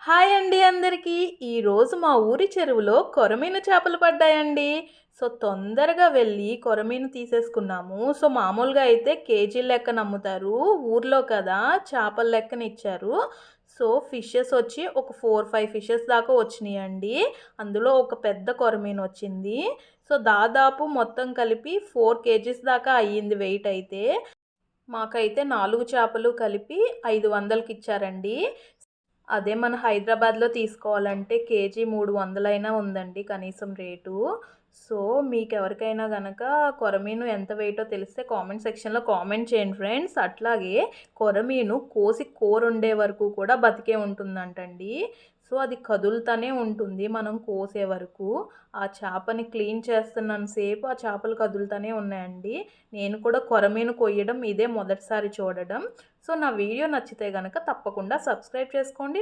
Hi అండి అందరికీ. ఈరోజు మా ఊరి చెరువులో కొరమీను చేపలు పడ్డాయండి. తొందరగా వెళ్ళి కొరమీను తీసేసుకున్నాము. మామూలుగా అయితే కేజీల లెక్కన అమ్ముతారు. ఊర్లో కదా చేపల లెక్కన ఇచ్చారు. ఫిషెస్ వచ్చి ఒక 4, 5 ఫిషెస్ దాకా వచ్చినాయండి. అందులో ఒక పెద్ద కొరమీను వచ్చింది. దాదాపు మొత్తం కలిపి 4 కేజీస్ దాకా అయ్యింది వెయిట్ అయితే. మాకైతే 4 చేపలు కలిపి 500కి ఇచ్చారండి. అదే మన హైదరాబాద్‌లో తీసుకోవాలంటే కేజీ 300 ఉందండి కనీసం రేటు. సో, మీకెవరికైనా గనక కొరమీను ఎంత వెయిటో తెలిస్తే కామెంట్ సెక్షన్‌లో కామెంట్ చేయండి ఫ్రెండ్స్. అట్లాగే కొరమీను కోసి కూరొండే వరకు కూడా బతికే ఉంటుందంటండి. అది కదులుతానే ఉంటుంది మనం కోసే వరకు. ఆ చేపని క్లీన్ చేస్తున్నంత సేపు ఆ చేపలు కదులుతానే ఉన్నాయండి. నేను కూడా కొరమీను కొయ్యడం ఇదే మొదటిసారి చూడడం. నా వీడియో నచ్చితే గనక తప్పకుండా సబ్స్క్రైబ్ చేసుకోండి.